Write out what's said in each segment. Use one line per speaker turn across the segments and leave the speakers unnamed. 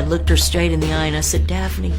looked her straight in the eye and I said, Daphne,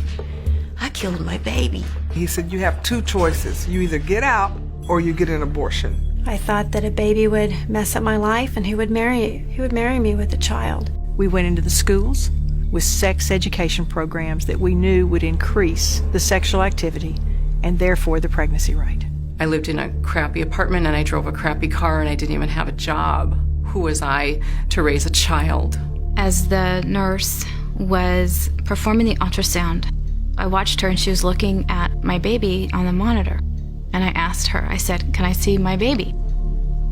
I killed my baby.
He said, you have two choices. You either get out or you get an abortion.
I thought that a baby would mess up my life and he would marry me with a child.
We went into the schools with sex education programs that we knew would increase the sexual activity and therefore the pregnancy rate.
I lived in a crappy apartment and I drove a crappy car and I didn't even have a job. Who was I to raise a child?
As the nurse was performing the ultrasound, I watched her and she was looking at my baby on the monitor. And I asked her, I said, can I see my baby?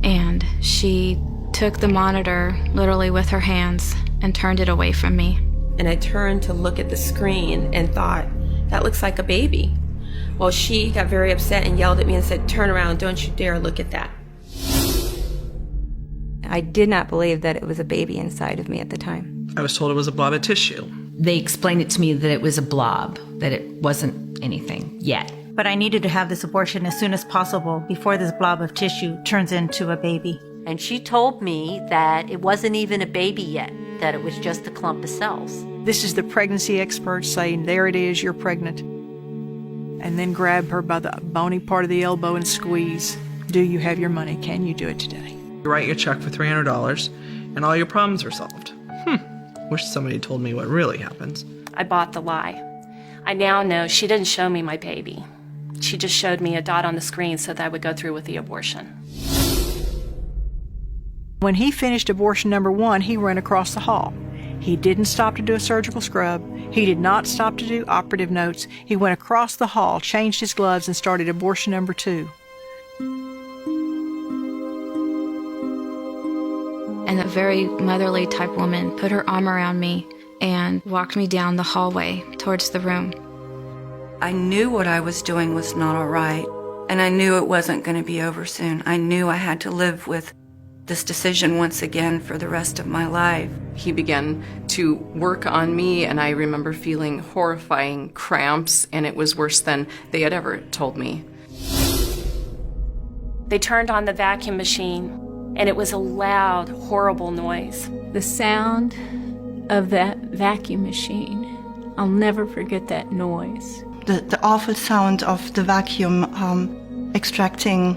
And she took the monitor literally with her hands and turned it away from me.
And I turned to look at the screen and thought, that looks like a baby. Well, she got very upset and yelled at me and said, turn around, don't you dare look at that.
I did not believe that it was a baby inside of me at the time.
I was told it was a blob of tissue.
They explained it to me that it was a blob, that it wasn't anything yet.
But I needed to have this abortion as soon as possible before this blob of tissue turns into a baby.
And she told me that it wasn't even a baby yet, that it was just a clump of cells.
This is the pregnancy expert saying, there it is, you're pregnant. And then grab her by the bony part of the elbow and squeeze. Do you have your money? Can you do it today?
You write your check for $300 and all your problems are solved. Wish somebody told me what really happens.
I bought the lie. I now know she didn't show me my baby. She just showed me a dot on the screen so that I would go through with the abortion.
When he finished abortion number 1, he ran across the hall. He didn't stop to do a surgical scrub. He did not stop to do operative notes. He went across the hall, changed his gloves, and started abortion number 2.
And a very motherly type woman put her arm around me and walked me down the hallway towards the room.
I knew what I was doing was not all right, and I knew it wasn't going to be over soon. I knew I had to live with this decision once again for the rest of my life.
He began to work on me and I remember feeling horrifying cramps and it was worse than they had ever told me.
They turned on the vacuum machine and it was a loud, horrible noise.
The sound of that vacuum machine, I'll never forget that noise.
The awful sound of the vacuum extracting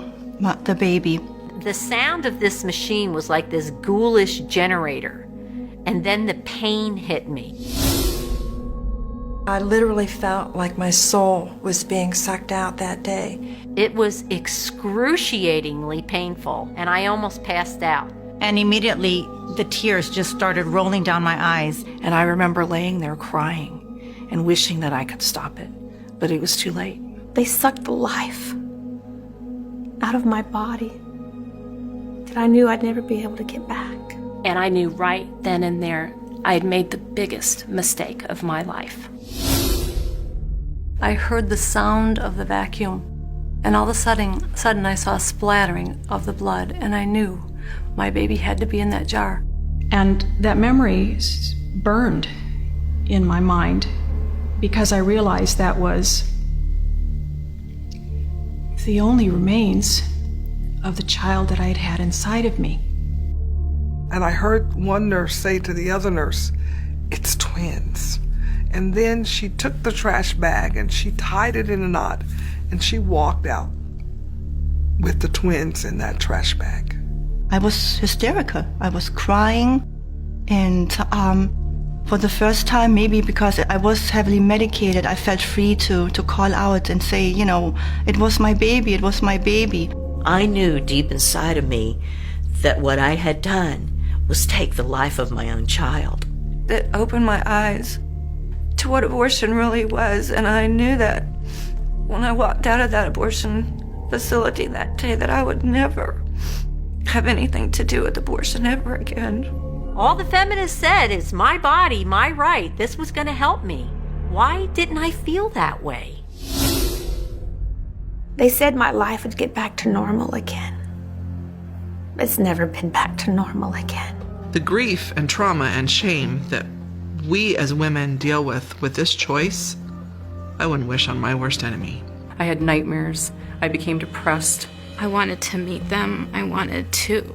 the baby.
The sound of this machine was like this ghoulish generator, and then the pain hit me.
I literally felt like my soul was being sucked out that day.
It was excruciatingly painful, and I almost passed out.
And immediately, the tears just started rolling down my eyes.
And I remember laying there crying and wishing that I could stop it, but it was too late.
They sucked the life out of my body that I knew I'd never be able to get back.
And I knew right then and there I had made the biggest mistake of my life.
I heard the sound of the vacuum, and all of a sudden I saw a splattering of the blood, and I knew my baby had to be in that jar.
And that memory burned in my mind because I realized that was the only remains of the child that I had had inside of me.
And I heard one nurse say to the other nurse, it's twins. And then she took the trash bag and she tied it in a knot and she walked out with the twins in that trash bag.
I was hysterical. I was crying, and for the first time, maybe because I was heavily medicated, I felt free to call out and say, you know, it was my baby, it was my baby.
I knew deep inside of me that what I had done was take the life of my own child.
That opened my eyes to what abortion really was, and I knew that when I walked out of that abortion facility that day that I would never have anything to do with abortion ever again.
All the feminists said is my body, my right. This was going to help me. Why didn't I feel that way?
They said my life would get back to normal again. It's never been back to normal again.
The grief and trauma and shame that we as women deal with this choice, I wouldn't wish on my worst enemy.
I had nightmares. I became depressed.
I wanted to meet them. I wanted to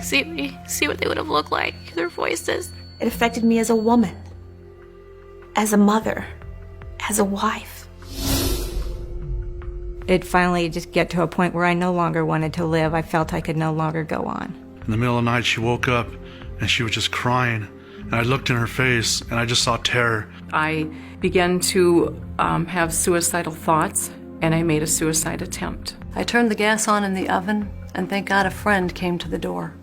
see what they would have looked like, their voices.
It affected me as a woman, as a mother, as a wife.
It finally just get to a point where I no longer wanted to live. I felt I could no longer go on.
In the middle of the night, she woke up and she was just crying. And I looked in her face and I just saw terror.
I began to have suicidal thoughts, and I made a suicide attempt.
I turned the gas on in the oven, and thank God a friend came to the door.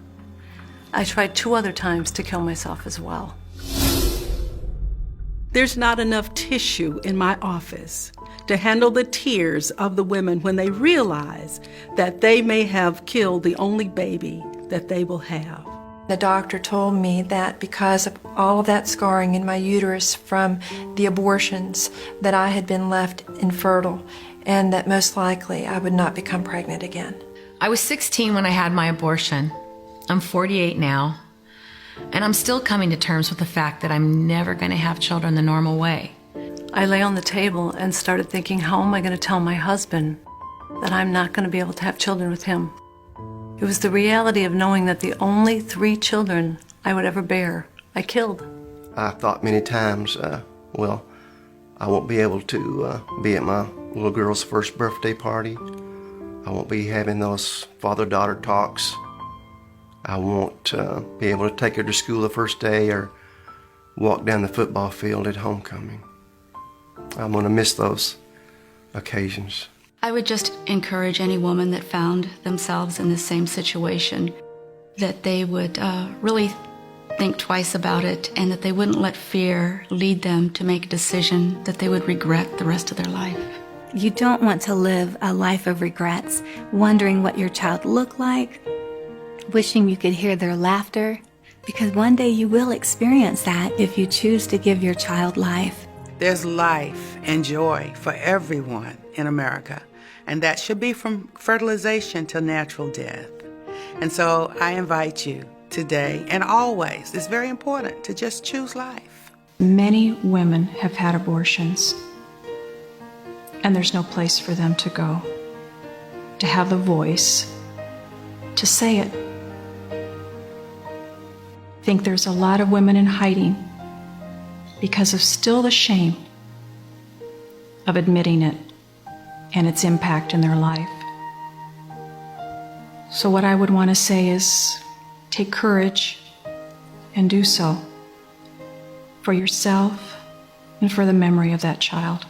I tried 2 other times to kill myself as well.
There's not enough tissue in my office to handle the tears of the women when they realize that they may have killed the only baby that they will have.
The doctor told me that because of all of that scarring in my uterus from the abortions, that I had been left infertile and that most likely I would not become pregnant again.
I was 16 when I had my abortion. I'm 48 now, and I'm still coming to terms with the fact that I'm never going to have children the normal way.
I lay on the table and started thinking, how am I going to tell my husband that I'm not going to be able to have children with him? It was the reality of knowing that the only 3 children I would ever bear, I killed.
I thought many times, well, I won't be able to be at my little girl's first birthday party. I won't be having those father-daughter talks. I won't be able to take her to school the first day or walk down the football field at homecoming. I'm going to miss those occasions.
I would just encourage any woman that found themselves in the same situation that they would really think twice about it, and that they wouldn't let fear lead them to make a decision that they would regret the rest of their life.
You don't want to live a life of regrets, wondering what your child looked like, wishing you could hear their laughter, because one day you will experience that if you choose to give your child life.
There's life and joy for everyone in America, and that should be from fertilization to natural death. And so I invite you today and always, it's very important to just choose life.
Many women have had abortions, and there's no place for them to go, to have the voice, to say it. I think there's a lot of women in hiding because of still the shame of admitting it and its impact in their life. So what I would want to say is take courage and do so for yourself and for the memory of that child.